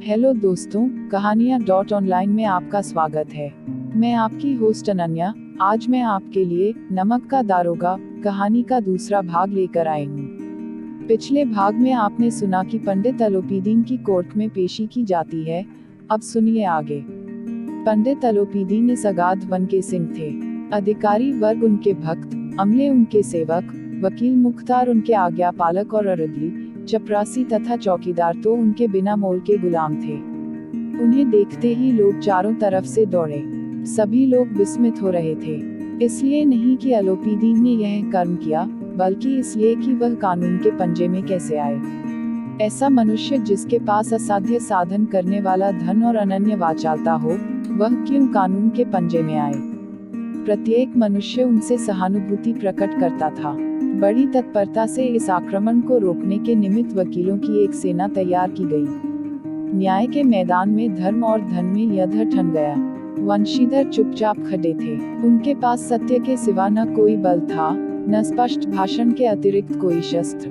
Hello दोस्तों, कहानियाँ dot online में आपका स्वागत है। मैं आपकी होस्ट अनन्या। आज मैं आपके लिए नमक का दारोगा कहानी का दूसरा भाग लेकर आई हूँ। पिछले भाग में आपने सुना कि पंडित अलोपीदीन की कोर्ट में पेशी की जाती है। अब सुनिए आगे। पंडित अलोपीदीन इस अगाध वन के सिंह थे। अधिकारी वर्ग उनके भक्त, अमले उनके सेवक, वकील मुख्तार उनके आज्ञापालक और अरदली, चपरासी तथा चौकीदार तो उनके बिना मोल के गुलाम थे। उन्हें देखते ही लोग चारों तरफ से दौड़े। सभी लोग विस्मित हो रहे थे। इसलिए नहीं कि अलोपीदीन ने यह कर्म किया, बल्कि इसलिए कि वह कानून के पंजे में कैसे आए। ऐसा मनुष्य जिसके पास असाध्य साधन करने वाला धन और अनन्य वाचालता हो, वह क्यों कानून के पंजे में आए। प्रत्येक मनुष्य उनसे सहानुभूति प्रकट करता था। बड़ी तत्परता से इस आक्रमण को रोकने के निमित्त वकीलों की एक सेना तैयार की गई। न्याय के मैदान में धर्म और धन में युद्ध ठन गया। वंशीधर चुपचाप खड़े थे। उनके पास सत्य के सिवा न कोई बल था, न स्पष्ट भाषण के अतिरिक्त कोई शस्त्र।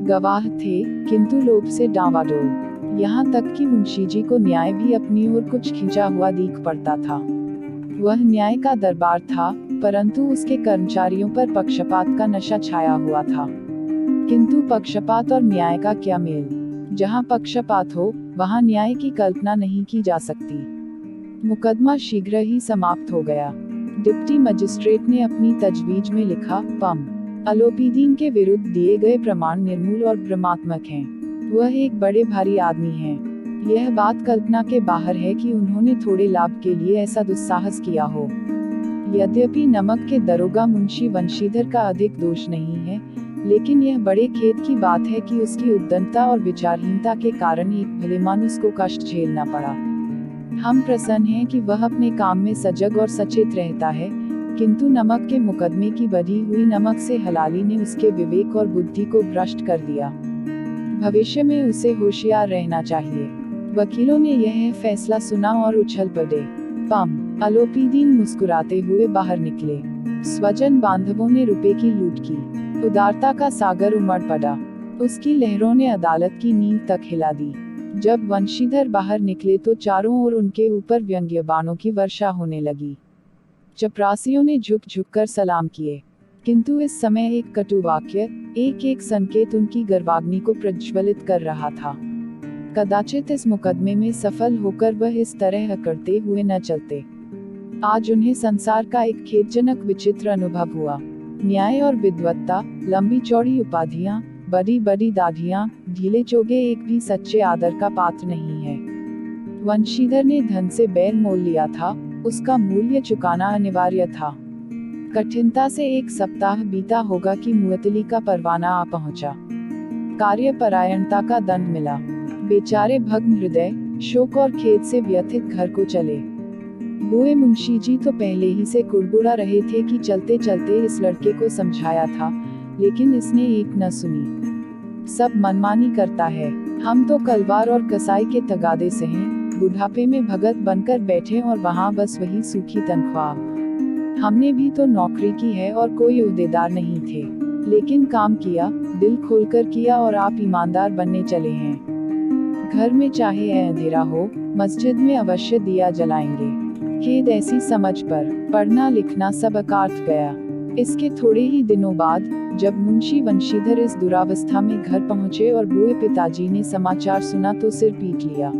गवाह थे, किंतु लोभ से डांवाडोल। यहाँ तक कि मुंशी जी को न्याय भी अपनी ओर कुछ खिंचा हुआ दिख पड़ता था। वह न्याय का दरबार था, परंतु उसके कर्मचारियों पर पक्षपात का नशा छाया हुआ था। किंतु पक्षपात और न्याय का क्या मेल। जहाँ पक्षपात हो, वहाँ न्याय की कल्पना नहीं की जा सकती। मुकदमा शीघ्र ही समाप्त हो गया। डिप्टी मजिस्ट्रेट ने अपनी तजवीज में लिखा, पम अलोपीदीन के विरुद्ध दिए गए प्रमाण निर्मूल और भ्रमात्मक हैं। वह एक बड़े भारी आदमी हैं। यह बात कल्पना के बाहर है कि उन्होंने थोड़े लाभ के लिए ऐसा दुस्साहस किया हो। यद्यपि नमक के दरोगा मुंशी वंशीधर का अधिक दोष नहीं है, लेकिन यह बड़े खेद की बात है कि उसकी उद्दंडता और विचारहीनता के कारण एक भलेमानुस को कष्ट झेलना पड़ा। हम प्रसन्न हैं कि वह अपने काम में सजग और सचेत रहता है, किंतु नमक के मुकदमे की बढ़ी हुई नमक से हलाली ने उसके विवेक और बुद्धि को भ्रष्ट कर दिया। भविष्य में उसे होशियार रहना चाहिए। वकीलों ने यह फैसला सुना और उछल पड़े। पम अलोपीदीन मुस्कुराते हुए बाहर निकले। स्वजन बांधवों ने रुपए की लूट की। उदारता का सागर उमड़ पड़ा। उसकी लहरों ने अदालत की नींव तक हिला दी। जब वंशीधर बाहर निकले तो चारों ओर उनके ऊपर व्यंग्य बाणों की वर्षा होने लगी। चपरासियों ने झुक झुक कर सलाम किए, किंतु इस समय एक कटु वाक्य, एक एक संकेत उनकी गर्वाग्नि को प्रज्वलित कर रहा था। कदाचित इस मुकदमे में सफल होकर वह इस तरह अकड़ते हुए न चलते। आज उन्हें संसार का एक खेदजनक विचित्र अनुभव हुआ। न्याय और विद्वत्ता, लंबी चौड़ी उपाधियां, बड़ी बड़ी दाढ़ियां, ढीले चोगे एक भी सच्चे आदर का पात्र नहीं है। वंशीधर ने धन से बैर मोल लिया था, उसका मूल्य चुकाना अनिवार्य था। कठिनता से एक सप्ताह बीता होगा कि मुअत्तली का परवाना आ पहुंचा। कार्यपरायणता का दंड मिला। बेचारे भग्न हृदय, शोक और खेद से व्यथित घर को चले। बुए मुंशी जी तो पहले ही से कुड़बुड़ा रहे थे कि चलते चलते इस लड़के को समझाया था, लेकिन इसने एक न सुनी। सब मनमानी करता है। हम तो कलवार और कसाई के तगादे से हैं, बुढ़ापे में भगत बनकर बैठे और वहाँ बस वही सूखी तनख्वाह। हमने भी तो नौकरी की है और कोई ओहदेदार नहीं थे, लेकिन काम किया, दिल खोलकर किया और आप ईमानदार बनने चले हैं। घर में चाहे अंधेरा हो, मस्जिद में अवश्य दिया जलाएंगे। खेद ऐसी समझ पर पढ़ना लिखना सब अकार्थ गया। इसके थोड़े ही दिनों बाद, जब मुंशी वंशीधर इस दुरावस्था में घर पहुंचे और बुए पिताजी ने समाचार सुना तो सिर पीट लिया।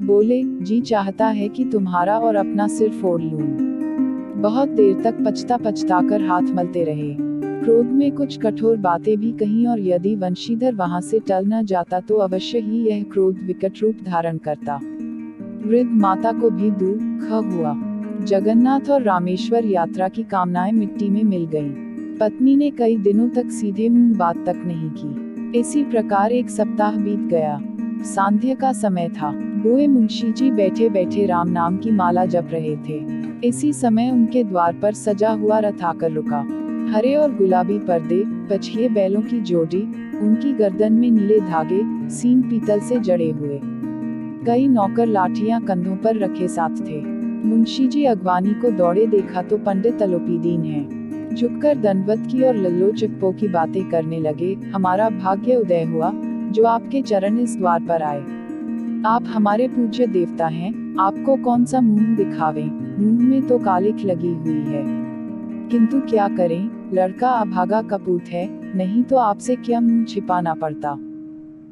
बोले, जी चाहता है कि तुम्हारा और अपना सिर फोड़ लूं। बहुत देर तक पछता कर हाथ मलते रहे। क्रोध में कुछ कठोर बातें भी कहीं और यदि वंशीधर वहां से टल न जाता तो अवश्य ही यह क्रोध विकट रूप धारण करता। वृद्ध माता को भी दुख हुआ। जगन्नाथ और रामेश्वर यात्रा की कामनाएं मिट्टी में मिल गईं। पत्नी ने कई दिनों तक सीधे मुंह बात तक नहीं की। इसी प्रकार एक सप्ताह बीत गया। सांध्य का समय था। बुए मुंशी जी बैठे बैठे राम नाम की माला जप रहे थे। इसी समय उनके द्वार पर सजा हुआ रथ आकर रुका। हरे और गुलाबी पर्दे, पछिए बैलों की जोड़ी, उनकी गर्दन में नीले धागे, सींग पीतल से जड़े हुए। कई नौकर लाठियां कंधों पर रखे साथ थे। मुंशी जी अगवानी को दौड़े देखा तो पंडित अलोपीदीन हैं। झुककर दंडवत की और लल्लो चिप्पो की बातें करने लगे। हमारा भाग्य उदय हुआ, जो आपके चरण इस द्वार पर आए। आप हमारे पूज्य देवता हैं, आपको कौन सा मुंह दिखावें, मुंह में तो कालिख लगी हुई है। किंतु क्या करें, लड़का अभागा कपूत है, नहीं तो आपसे क्या मुंह छिपाना पड़ता।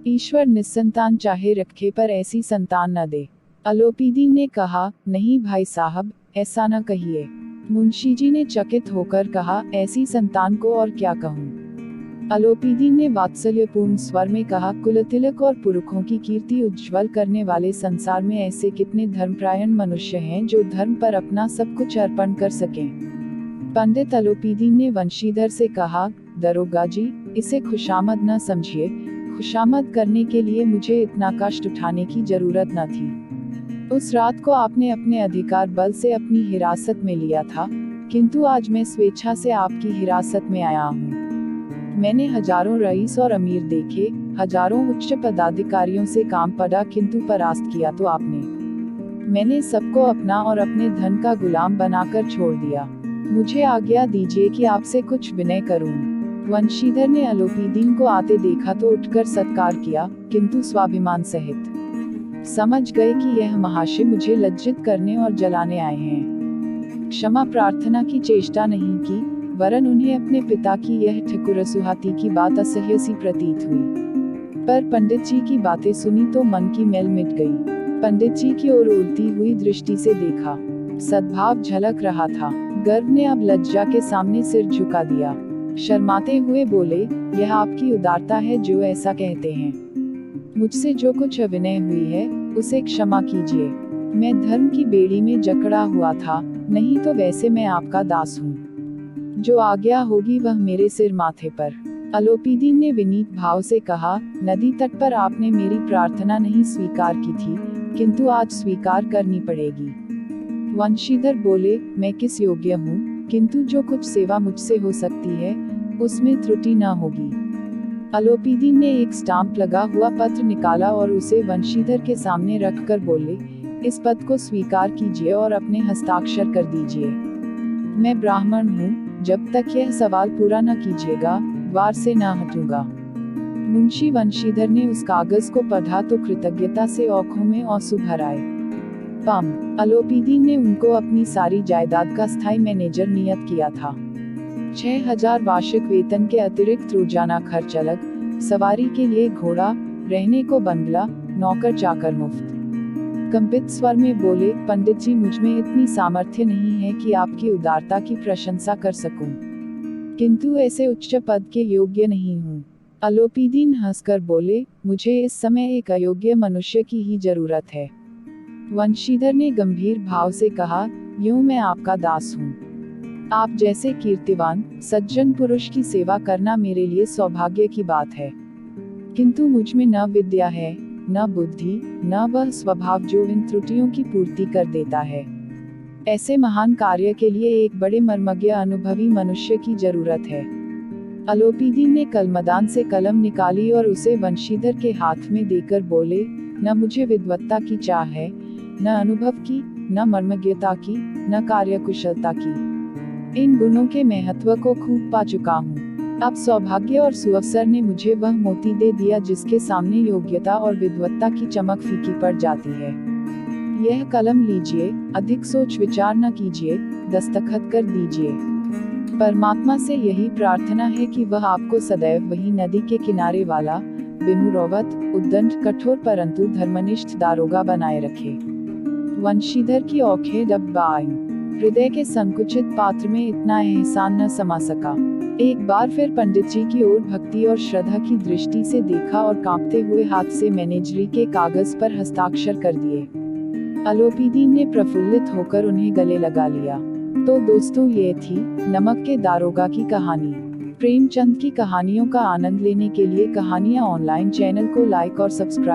ईश्वर निस्संतान चाहे रखे पर ऐसी संतान न दे। अलोपीदीन ने कहा, नहीं भाई साहब, ऐसा न कहिए। मुंशी जी ने चकित होकर कहा, ऐसी संतान को और क्या कहूँ। अलोपीदीन ने वात्सल्यपूर्ण स्वर में कहा, कुलतिलक और पुरखों की कीर्ति उज्ज्वल करने वाले संसार में ऐसे कितने धर्मपरायण मनुष्य हैं जो धर्म पर अपना सब कुछ अर्पण कर सकें। पंडित अलोपीदीन ने वंशीधर से कहा, दरोगा जी, इसे खुशामद न समझिए, खुशामद करने के लिए मुझे इतना कष्ट उठाने की जरूरत न थी। उस रात को आपने अपने अधिकार बल से अपनी हिरासत में लिया था, किंतु आज मैं स्वेच्छा से आपकी हिरासत में आया हूँ। मैंने हजारों रईस और अमीर देखे, हजारों उच्च पदाधिकारियों से काम पड़ा, किंतु परास्त किया तो आपने। मैंने सबको अपना और अपने धन का गुलाम बनाकर छोड़ दिया। मुझे आज्ञा दीजिए कि आपसे कुछ विनय करूं। वंशीधर ने अलोपीदीन को आते देखा तो उठकर सत्कार किया, किंतु स्वाभिमान सहित। समझ गए कि यह महाशय मुझे लज्जित करने और जलाने आए हैं। क्षमा प्रार्थना की चेष्टा नहीं की, वरन उन्हें अपने पिता की यह ठकुरसुहाती की बात असह्य सी प्रतीत हुई। पर पंडित जी की बातें सुनी तो मन की मैल मिट गई। पंडित जी की ओर उड़ती हुई दृष्टि से देखा, सद्भाव झलक रहा था। गर्व ने अब लज्जा के सामने सिर झुका दिया। शर्माते हुए बोले, यह आपकी उदारता है जो ऐसा कहते हैं। मुझसे जो कुछ अविनय हुई है, उसे क्षमा कीजिए। मैं धर्म की बेड़ी में जकड़ा हुआ था, नहीं तो वैसे मैं आपका दास हूँ। जो आज्ञा होगी वह मेरे सिर माथे पर। अलोपीदीन ने विनीत भाव से कहा, नदी तट पर आपने मेरी प्रार्थना नहीं स्वीकार की थी, किंतु आज स्वीकार करनी पड़ेगी। वंशीधर बोले, मैं किस योग्य हूँ, किंतु जो कुछ सेवा मुझसे हो सकती है, उसमें त्रुटि न होगी। अलोपीदीन ने एक स्टाम्प लगा हुआ पत्र निकाला और उसे वंशीधर के सामने रखकर बोले, इस पद को स्वीकार कीजिए और अपने हस्ताक्षर कर दीजिए। मैं ब्राह्मण हूँ, जब तक यह सवाल पूरा न कीजिएगा, द्वार से न हटूंगा। मुंशी वंशीधर ने उस कागज को पढ़ा तो कृतज्ञता से आंखों में आंसू भर आए। पम अलोपीदीन ने उनको अपनी सारी जायदाद का स्थायी मैनेजर नियत किया था। 6000 वार्षिक वेतन के अतिरिक्त रोजाना खर्च अलग, सवारी के लिए घोड़ा, रहने को बंगला, नौकर चाकर मुफ्त। कंपित स्वर में बोले, पंडित जी, मुझ में इतनी सामर्थ्य नहीं है कि आपकी उदारता की प्रशंसा कर सकूं, किंतु ऐसे उच्च पद के योग्य नहीं हूँ। अलोपीदीन हंसकर बोले, मुझे इस समय एक अयोग्य मनुष्य की ही जरूरत है। वंशीधर ने गंभीर भाव से कहा, यूं मैं आपका दास हूँ। आप जैसे कीर्तिवान सज्जन पुरुष की सेवा करना मेरे लिए सौभाग्य की बात है, किंतु मुझ में न विद्या है, न बुद्धि, न वह स्वभाव जो इन त्रुटियों की पूर्ति कर देता है। ऐसे महान कार्य के लिए एक बड़े मर्मज्ञ अनुभवी मनुष्य की जरूरत है। अलोपीदीन ने कलमदान से कलम निकाली और उसे वंशीधर के हाथ में देकर बोले, न मुझे विद्वत्ता की चाह है, न अनुभव की, न मर्मज्ञता की, न कार्यकुशलता की। इन गुणों के महत्व को खूब पा चुका हूँ। अब सौभाग्य और सुअवसर ने मुझे वह मोती दे दिया जिसके सामने योग्यता और विद्वत्ता की चमक फीकी पड़ जाती है। यह कलम लीजिए, अधिक सोच विचार न कीजिए, दस्तखत कर दीजिए। परमात्मा से यही प्रार्थना है कि वह आपको सदैव वही नदी के किनारे वाला विमुरवत, उद्दंड, कठोर परंतु धर्मनिष्ठ दारोगा बनाए रखे। वंशीधर की आंखें डब आईं। हृदय के संकुचित पात्र में इतना एहसान न समा सका। एक बार फिर पंडित जी की ओर भक्ति और श्रद्धा की दृष्टि से देखा और कांपते हुए हाथ से मैनेजरी के कागज पर हस्ताक्षर कर दिए। अलोपीदीन ने प्रफुल्लित होकर उन्हें गले लगा लिया। तो दोस्तों, ये थी नमक के दारोगा की कहानी। प्रेमचंद की कहानियों का आनंद लेने के लिए कहानियां ऑनलाइन चैनल को लाइक और सब्सक्राइब